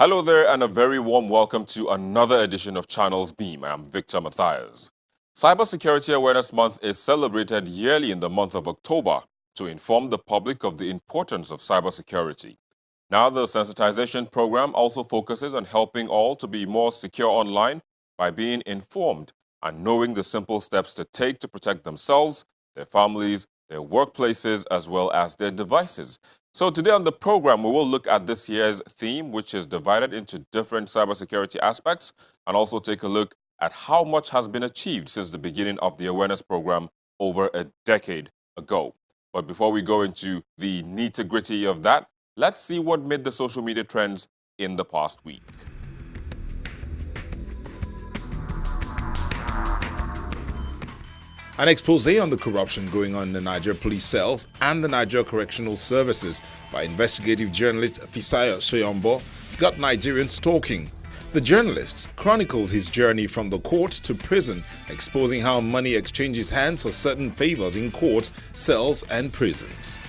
Hello there, and a very warm welcome to another edition of Channels Beam. I'm Victor Matthias. Cybersecurity Awareness Month is celebrated yearly in the month of October to inform the public of the importance of cybersecurity. Now, the sensitization program also focuses on helping all to be more secure online by being informed and knowing the simple steps to take to protect themselves, their families, their workplaces, as well as their devices. So today on the program, we will look at this year's theme, which is divided into different cybersecurity aspects, and also take a look at how much has been achieved since the beginning of the awareness program over a decade ago. But before we go into the nitty-gritty of that, let's see what made the social media trends in the past week. An expose on the corruption going on in the Niger police cells and the Niger Correctional Services by investigative journalist Fisayo Soyombo got Nigerians talking. The journalist chronicled his journey from the court to prison, exposing how money exchanges hands for certain favors in courts, cells, and prisons.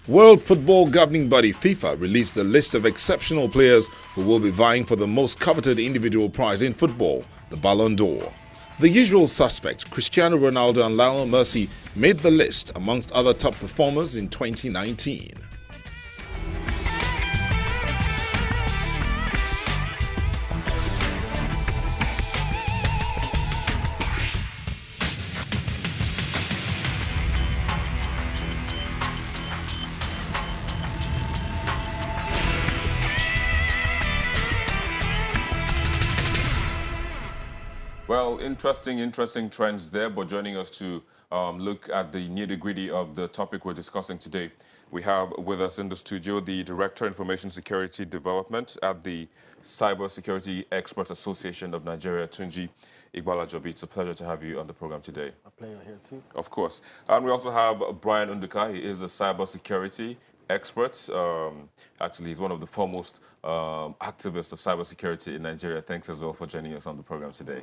World Football Governing Body FIFA released a list of exceptional players who will be vying for the most coveted individual prize in football, the Ballon d'Or. The usual suspects, Cristiano Ronaldo and Lionel Messi, made the list amongst other top performers in 2019. Well, interesting trends there, but joining us to look at the nitty-gritty of the topic we're discussing today, we have with us in the studio the Director Information Security Development at the Cybersecurity Experts Association of Nigeria, Tunji Igbalajobi. It's a pleasure to have you on the program today. A player here too. Of course. And we also have Brian Unduka. He is a cybersecurity expert. Actually, he's one of the foremost activists of cybersecurity in Nigeria. Thanks as well for joining us on the program today.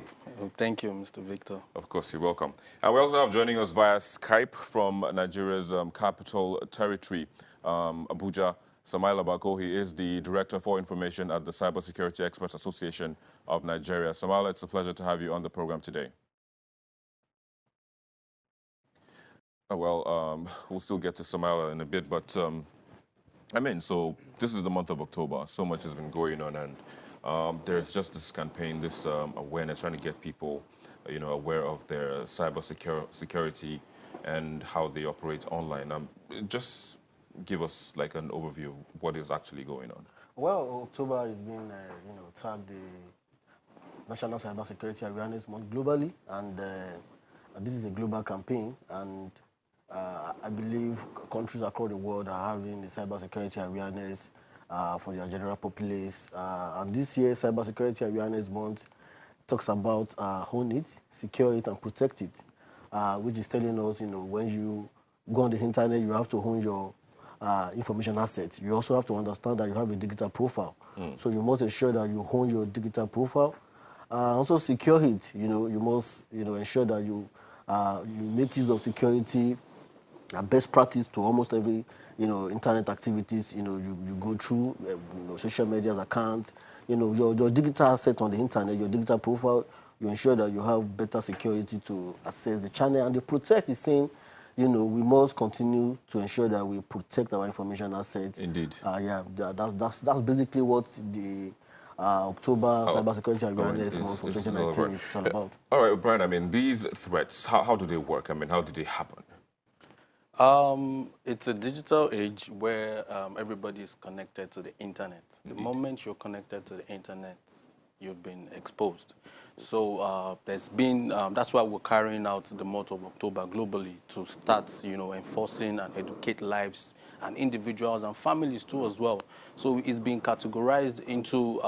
Thank you, Mr. Victor. Of course, you're welcome. And we also have joining us via Skype from Nigeria's capital territory, Abuja, Samaila Bako. He is the Director for Information at the Cybersecurity Experts Association of Nigeria. Samaila, it's a pleasure to have you on the program today. Well, we'll still get to Samaila in a bit, but so this is the month of October. So much has been going on, and there's just this campaign, this awareness, trying to get people, aware of their cybersecurity and how they operate online. Just give us like an overview of what is actually going on. Well, October is being, tagged the National Cybersecurity Awareness Month globally, and this is a global campaign, and I believe countries across the world are having the cybersecurity awareness for their general populace. And this year, Cybersecurity Awareness Month talks about own it, secure it, and protect it, which is telling us, when you go on the internet, you have to own your information assets. You also have to understand that you have a digital profile. So you must ensure that you own your digital profile. Also secure it. You must ensure that you make use of security. Best practice to almost every internet activities you go through, social media's accounts, your digital asset on the internet, your digital profile. You ensure that you have better security to access the channel, and the protect is saying, we must continue to ensure that we protect our information assets. Indeed. That's basically what the October Cybersecurity Awareness Month for 2019 is all about. All right, Brian, these threats, how do they work? How do they happen? It's a digital age where everybody is connected to the internet. The moment you're connected to the internet, you've been exposed. So there's been, that's why we're carrying out the month of October globally to start, enforcing and educate lives and individuals and families too as well. So it's been categorized into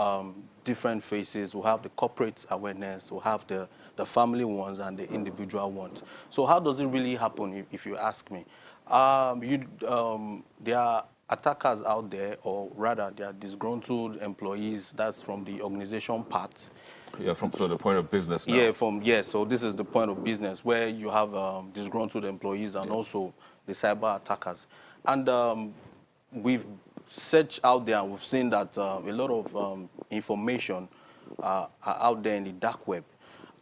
different phases. We have the corporate awareness, we have the family ones, and the individual ones. So how does it really happen, if you ask me? There are attackers out there, or rather, there are disgruntled employees. That's from the organization part. Yeah, from so the point of business now. Yeah, so this is the point of business where you have disgruntled employees and also the cyber attackers. And we've searched out there and we've seen that a lot of information are out there in the dark web.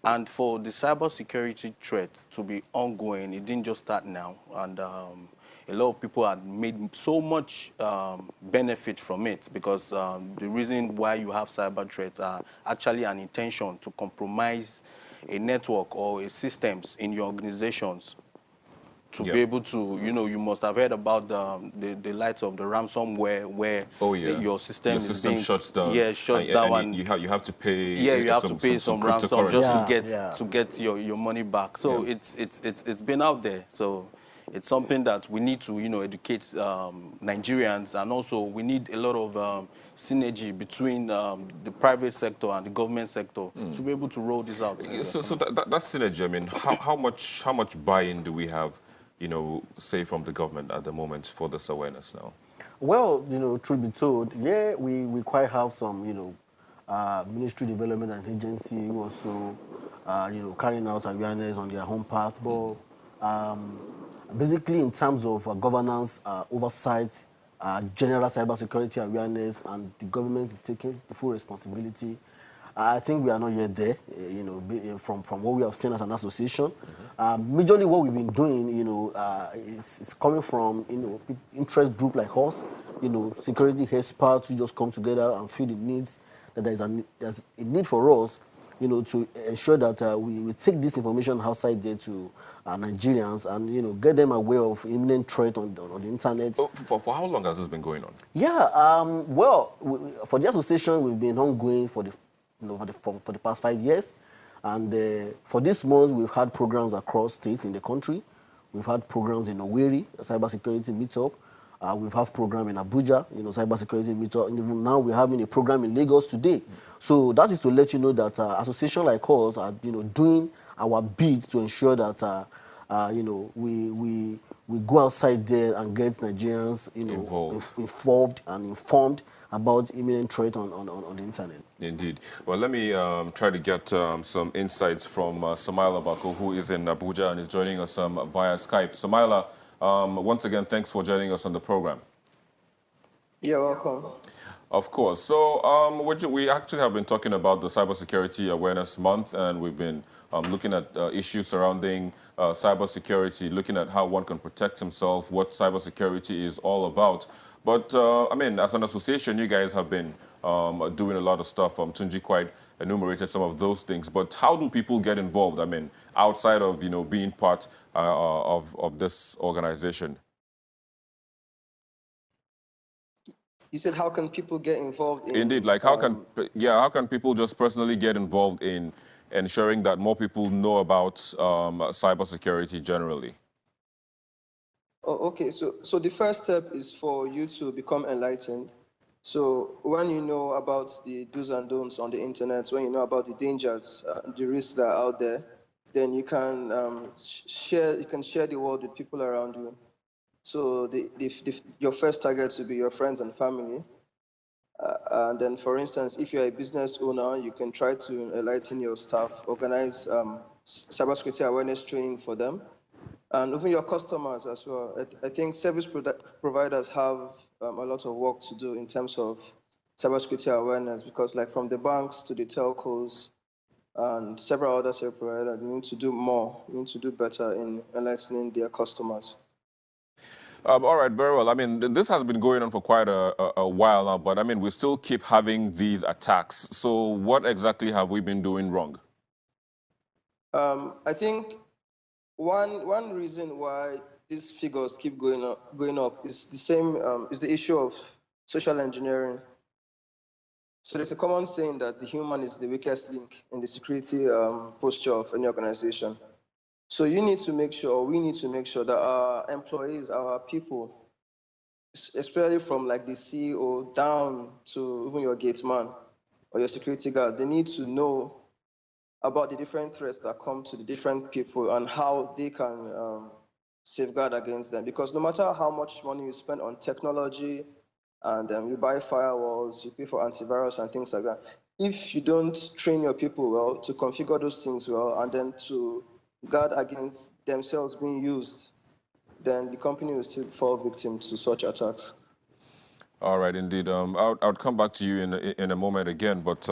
And for the cybersecurity threat to be ongoing, it didn't just start now. And a lot of people had made so much benefit from it, because the reason why you have cyber threats are actually an intention to compromise a network or a systems in your organizations to be able to, you must have heard about the lights of the ransomware, where your system is being shuts down. Yeah, shuts down, and you have to pay. Yeah, you have to pay some ransom just to get your money back. So it's been out there. So it's something that we need to educate Nigerians, and also we need a lot of synergy between the private sector and the government sector to be able to roll this out. So that synergy. I mean, how much buy-in do we have? Say from the government at the moment for this awareness now? Well, truth be told, yeah, we quite have some, ministry development and agency who also, carrying out awareness on their home part. But basically, in terms of governance, oversight, general cybersecurity awareness, and the government taking the full responsibility, I think we are not yet there, from what we have seen as an association. Majorly what we've been doing, is coming from, interest group like us, security experts who just come together and feel the needs, that there's a need for us, to ensure that we take this information outside there to Nigerians and, get them aware of imminent threat on the internet. For how long has this been going on? Yeah, well, for the association, we've been ongoing for the past 5 years. And for this month, we've had programs across states in the country. We've had programs in Owerri, a cybersecurity meetup. We've had program in Abuja, cybersecurity meetup. And even now, we're having a program in Lagos today. So that is to let you know that association like us are, doing our bit to ensure that, we go outside there and get Nigerians, involved and informed about imminent threat on the internet. Indeed. Well, let me try to get some insights from Samaila Bako, who is in Abuja and is joining us via Skype. Samaila, once again, thanks for joining us on the program. You're welcome. Of course. So we actually have been talking about the Cybersecurity Awareness Month, and we've been looking at issues surrounding cybersecurity, looking at how one can protect himself, what cybersecurity is all about. But, I mean, as an association, you guys have been doing a lot of stuff. Tunji quite enumerated some of those things. But how do people get involved, I mean, outside of, being part of this organization? You said, how can people get involved in... Indeed, like how can people just personally get involved in ensuring that more people know about cybersecurity generally? Oh, okay. So the first step is for you to become enlightened. So when you know about the do's and don'ts on the internet, when you know about the dangers, the risks that are out there, then you can share the world with people around you. So your first target will be your friends and family. And then, for instance, if you're a business owner, you can try to enlighten your staff, organize cybersecurity awareness training for them, and even your customers as well. I think service providers have a lot of work to do in terms of cybersecurity awareness, because like from the banks to the telcos and several other service providers, we need to do more. We need to do better in enlightening their customers. All right, very well. I mean, this has been going on for quite a while now, but I mean, we still keep having these attacks. So what exactly have we been doing wrong? I think one reason why these figures keep going up is the issue of social engineering. So there's a common saying that the human is the weakest link in the security posture of any organization. So we need to make sure that our employees, our people, especially from like the CEO down to even your gate man, or your security guard, they need to know about the different threats that come to the different people and how they can safeguard against them. Because no matter how much money you spend on technology and you buy firewalls, you pay for antivirus and things like that, if you don't train your people well to configure those things well and then to guard against themselves being used, then the company will still fall victim to such attacks. All right, indeed. I'll come back to you in a moment again, but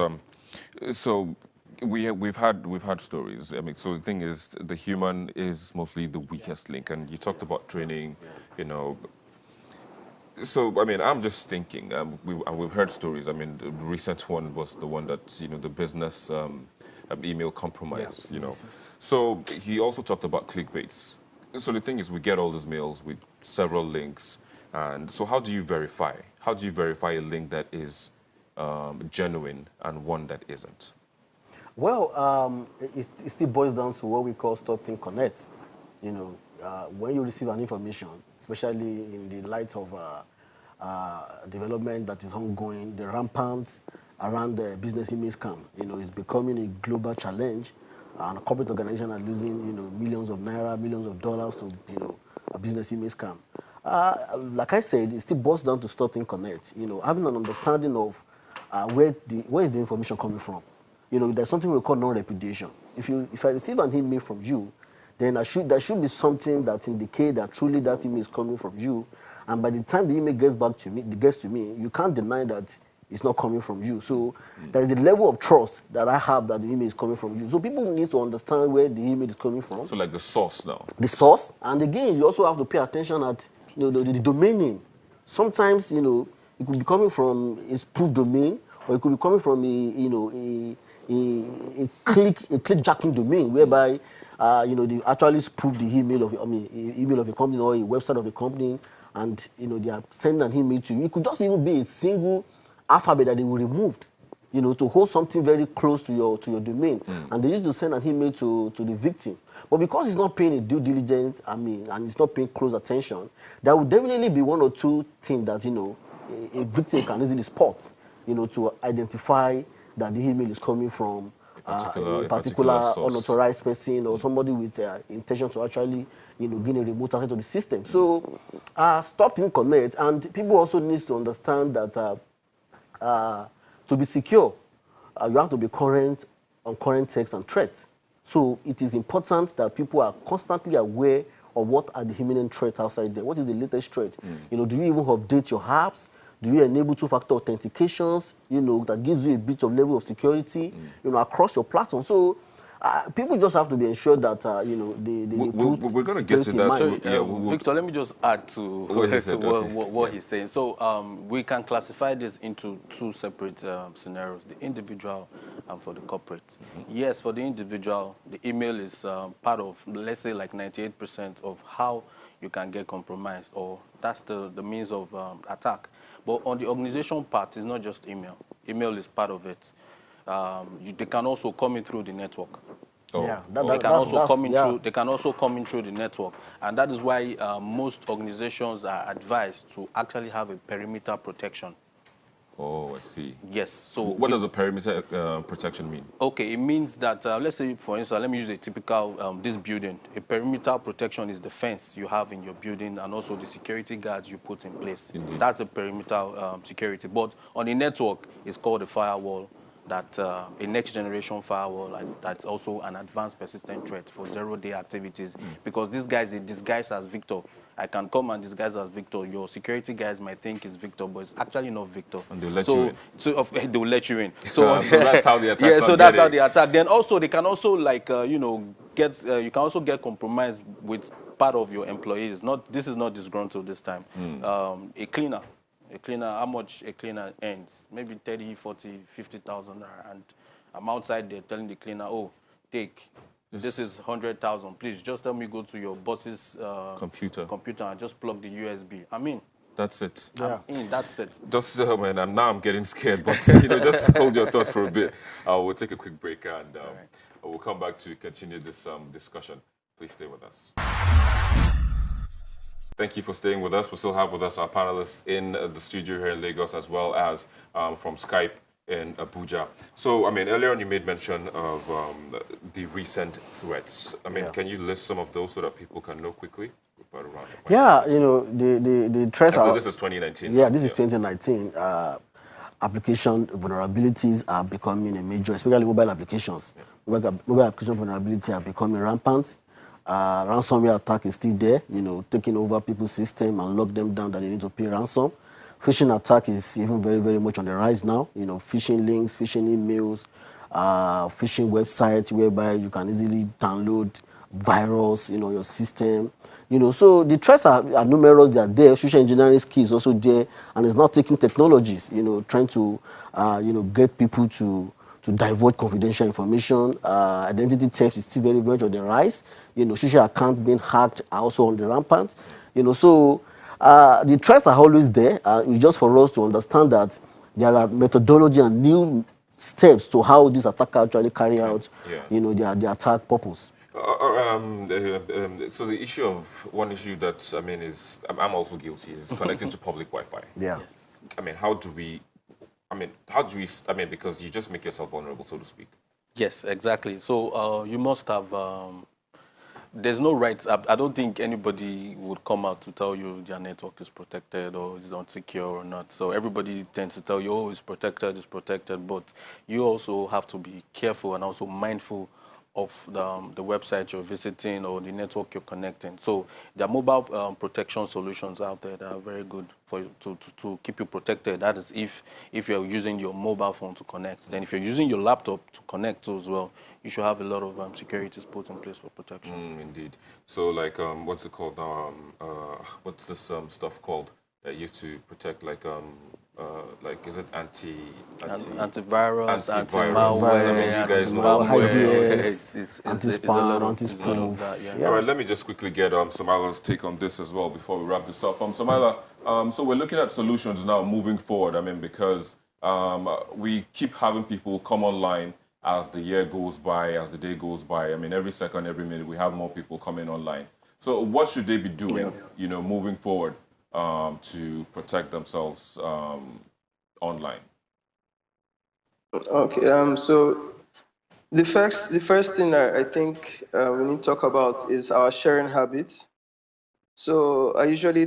so we've had stories. I mean, so the thing is, the human is mostly the weakest link, and you talked about training, you know. So I mean, I'm just thinking. We've heard stories. I mean, the recent one was the one that the business email compromise. So he also talked about clickbaits. So the thing is, we get all these mails with several links, and so how do you verify? How do you verify a link that is genuine and one that isn't? Well, it still boils down to what we call stop, think, connect. When you receive an information, especially in the light of development that is ongoing, the rampant around the business email scam, is becoming a global challenge, and corporate organizations are losing, millions of naira, millions of dollars to, a business email scam. Like I said, it still boils down to stop, think, connect. Having an understanding of where is the information coming from. There's something we call non-repudiation. If I receive an email from you, then there should be something that indicates that truly that email is coming from you. And by the time the email gets to me, you can't deny that it's not coming from you. So there is a level of trust that I have that the email is coming from you. So people need to understand where the email is coming from. So like the source now. The source, and again, you also have to pay attention at the domain name. Sometimes it could be coming from a spoof domain, or it could be coming from a click-jacking domain whereby they actually spoof the email of email of a company or a website of a company, and they are sending an email to you. It could just even be a single alphabet that they will removed, to hold something very close to your domain, and they used to send an email to the victim. But because it's not paying a due diligence, and it's not paying close attention, there will definitely be one or two things that a victim can easily spot, to identify that the email is coming from a particular unauthorized person or somebody with intention to actually, gain a remote access to the system. So, stop, think, connect, and people also need to understand that to be secure, you have to be current on current threats and threats. So it is important that people are constantly aware of what are the imminent threats outside there. What is the latest threat? Do you even update your apps? Do you enable two-factor authentications, that gives you a bit of level of security, across your platform? So people just have to be ensured that, we're going to get to that. So, Victor, let me just add to what he's saying. So we can classify this into two separate scenarios, the individual and for the corporate. Yes, for the individual, the email is part of, let's say, like 98% of how you can get compromised, or that's the means of attack. But on the organization part, it's not just email. Email is part of it. They can also come in through the network. Yeah, They can also come in through the network, and that is why most organizations are advised to actually have a perimeter protection. Oh, I see. Yes. So what does a perimeter protection mean? Okay, it means that, let's say, for instance, let me use a typical, this building. A perimeter protection is the fence you have in your building and also the security guards you put in place. Indeed. That's a perimeter security. But on the network, it's called a firewall, that a next-generation firewall, that's also an advanced persistent threat for zero-day activities. Because these guys, they disguise as Victor. I can come and disguise as Victor. Your security guys might think it's Victor, but it's actually not Victor. And they'll let you in. So they will let you in. So, so that's how they attack. Yeah, so that's how they attack. Then also, they can also, like, you can also get compromised with part of your employees. This is not disgruntled this time. A cleaner, how much a cleaner earns? Maybe 30, 40, 50,000. And I'm outside there telling the cleaner, oh, take. This is 100,000. Please just tell me go to your boss's computer and just plug the USB. I mean, that's it. Yeah. That's it. Just man, I'm getting scared, but just hold your thoughts for a bit. We'll take a quick break and we'll come back to continue this discussion. Please stay with us. Thank you for staying with us. We still have with us our panelists in the studio here in Lagos, as well as from Skype. in Abuja. So, I mean, earlier on you made mention of the recent threats. I mean, can you list some of those so that people can know quickly? Yeah, you know, the threats Because are... this is 2019 Yeah, now. this is 2019. Application vulnerabilities are becoming a major, especially mobile applications. Mobile application vulnerability are becoming rampant. Ransomware attack is still there, you know, taking over people's system and lock them down that they need to pay ransom. Phishing attack is even very, very much on the rise now. You know, phishing links, phishing emails, phishing websites whereby you can easily download virus, you know, your system. You know, so the threats are numerous. They are there. Social engineering skill is also there, and it's not taking technologies. You know, trying to, you know, get people to divulge confidential information. Identity theft is still very much on the rise. You know, social accounts being hacked are also on the rampant. You know, so the threats are always there. It's just for us to understand that there are methodology and new steps to how these attackers actually carry out, you know, their attack purpose. So the issue of one issue that I mean is I'm also guilty is connecting to public Wi-Fi. Yeah. Yes. I mean, how do we? I mean, because you just make yourself vulnerable, so to speak. Yes, exactly. So you must have. There's no rights. I don't think anybody would come out to tell you their network is protected or is unsecure or not. So everybody tends to tell you, oh, it's protected. But you also have to be careful and also mindful of the website you're visiting or the network you're connecting. So there are mobile protection solutions out there that are very good for you to keep you protected. That is if you're using your mobile phone to connect. Then if you're using your laptop to connect as well, you should have a lot of securities put in place for protection. Indeed. So, like, what's it called now? What's this stuff called that used to protect, like, is it Antivirus, antivirus? I mean, anti-malware, you guys know anti-malware, that. IDS, it's a anti-spam, lot of anti-spoof. that. Yeah. Yeah. All right, let me just quickly get Somala's take on this as well before we wrap this up. Somala, so we're looking at solutions now moving forward. I mean, because we keep having people come online as the year goes by, as the day goes by. I mean, every second, every minute, we have more people coming online. So what should they be doing, you know, moving forward to protect themselves online? Okay. So the first thing I think we need to talk about is our sharing habits. So I usually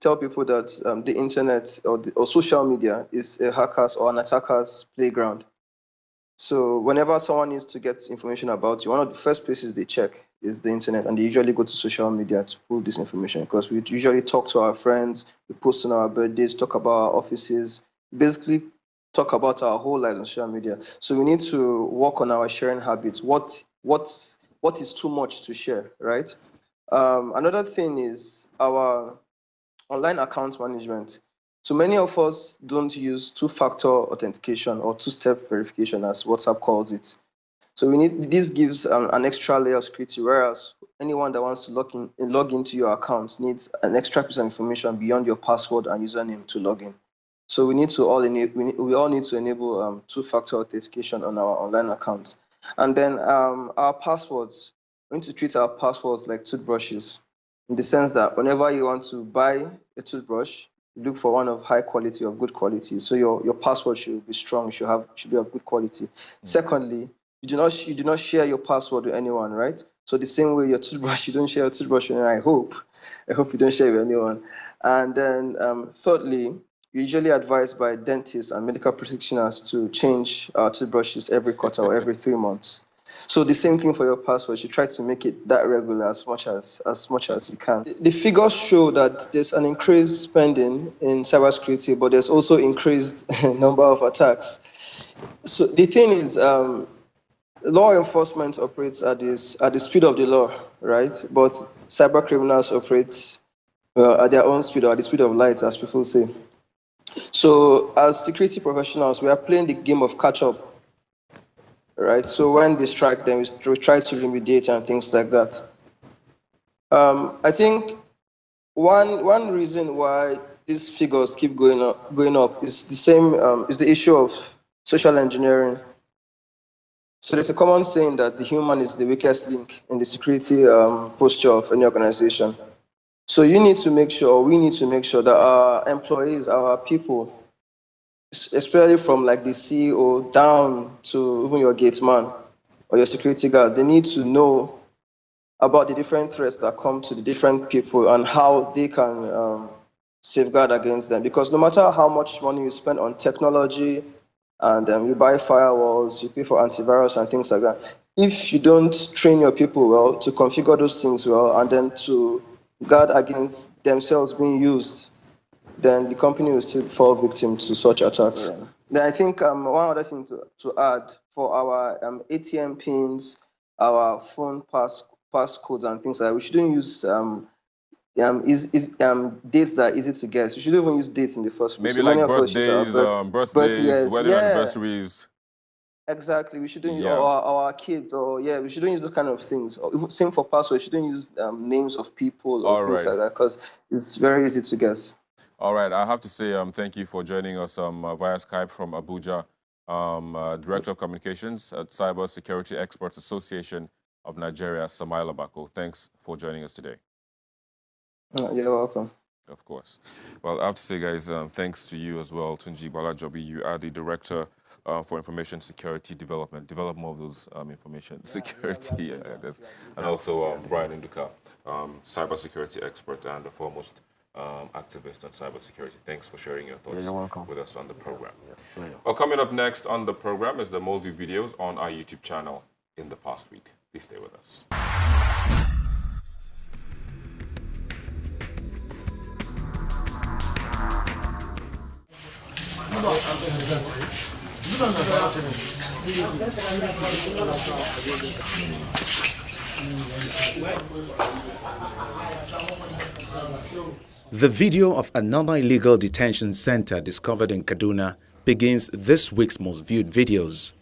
tell people that the internet or social media is a hacker's or an attacker's playground. So whenever someone needs to get information about you, one of the first places they check is the internet, and they usually go to social media to pull this information because we usually talk to our friends, we post on our birthdays, talk about our offices, basically talk about our whole lives on social media. So we need to work on our sharing habits. What is too much to share, right? Another thing is our online account management. So many of us don't use two-factor authentication or two-step verification, as WhatsApp calls it. So this gives an extra layer of security, whereas anyone that wants to log into your account needs an extra piece of information beyond your password and username to log in. So we all need to enable two-factor authentication on our online accounts. And then our passwords, we need to treat our passwords like toothbrushes, in the sense that whenever you want to buy a toothbrush, you look for one of high quality or good quality. So your password should be strong, should be of good quality. Secondly, you do not share your password with anyone, right? So the same way your toothbrush, you don't share your toothbrush with anyone. I hope you don't share with anyone. And then thirdly, usually advised by dentists and medical practitioners to change toothbrushes every quarter or every 3 months. So the same thing for your password. You try to make it that regular as much as you can. The figures show that there's an increased spending in cybersecurity, but there's also increased number of attacks. So the thing is, law enforcement operates at the speed of the law, right? But cyber criminals operate at their own speed or at the speed of light, as people say. So as security professionals, we are playing the game of catch up, right? So when they strike, then we try to remediate and things like that. I think one reason why these figures keep going up is the issue of social engineering. So there's a common saying that the human is the weakest link in the security posture of any organization. So we need to make sure that our employees, our people, especially from like the CEO down to even your gate man or your security guard. They need to know about the different threats that come to the different people and how they can safeguard against them. Because no matter how much money you spend on technology and you buy firewalls, you pay for antivirus and things like that, if you don't train your people well to configure those things well and then to guard against themselves being used, then the company will still fall victim to such attacks. Yeah. Then I think one other thing to add for our ATM pins, our phone passcodes and things like that, we shouldn't use dates that are easy to guess. We shouldn't even use dates in the first place. Maybe So many like of us use our birthdays, birthdays. wedding Yeah, anniversaries. exactly. We shouldn't use Yeah. our kids, or yeah, we shouldn't use those kind of things. Or even, same for passwords. We shouldn't use names of people or All things right. like that because it's very easy to guess. All right. I have to say thank you for joining us via Skype from Abuja, Director of Communications at Cybersecurity Experts Association of Nigeria, Samaila Bako. Thanks for joining us today. You're welcome. Of course. Well, I have to say, guys, thanks to you as well, Tunji Balajobi. You are the Director for Information Security Development more of those information security. And also Brian Induka, cybersecurity expert and the foremost activist on cybersecurity. Thanks for sharing your thoughts with us on the program. Well, coming up next on the program is the most viewed videos on our YouTube channel in the past week. Please stay with us. The video of another illegal detention center discovered in Kaduna begins this week's most viewed videos.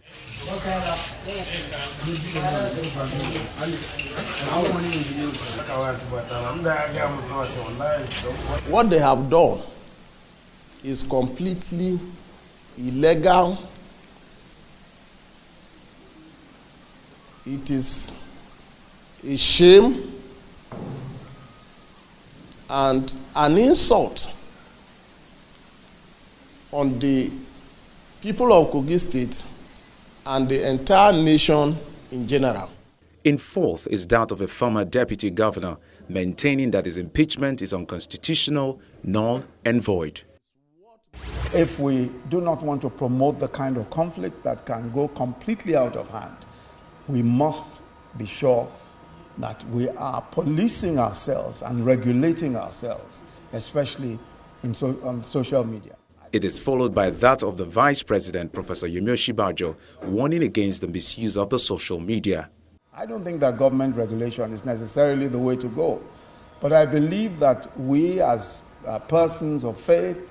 What they have done is completely illegal. It is a shame and an insult on the people of Kogi State and the entire nation in general. In fourth is that of a former deputy governor maintaining that his impeachment is unconstitutional, null and void. If we do not want to promote the kind of conflict that can go completely out of hand, we must be sure that we are policing ourselves and regulating ourselves, especially on social media. It is followed by that of the Vice President, Professor Yemi Osinbajo, warning against the misuse of the social media. I don't think that government regulation is necessarily the way to go, but I believe that we as persons of faith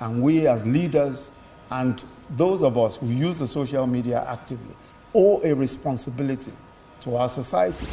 and we as leaders and those of us who use the social media actively owe a responsibility to our society.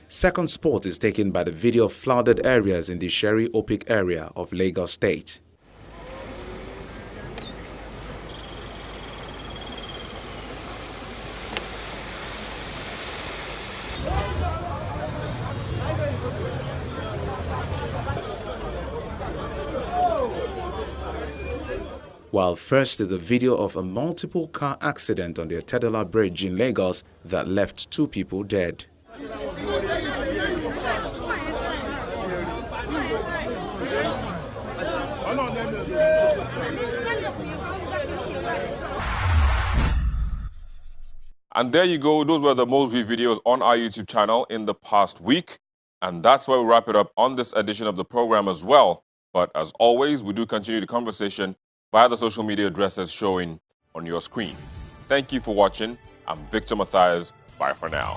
Second spot is taken by the video of flooded areas in the Sherry Opik area of Lagos State. While first is the video of a multiple car accident on the Otedola Bridge in Lagos that left 2 people dead. And there you go. Those were the most viewed videos on our YouTube channel in the past week. And that's where we wrap it up on this edition of the program as well. But as always, we do continue the conversation via the social media addresses showing on your screen. Thank you for watching. I'm Victor Matthias. Bye for now.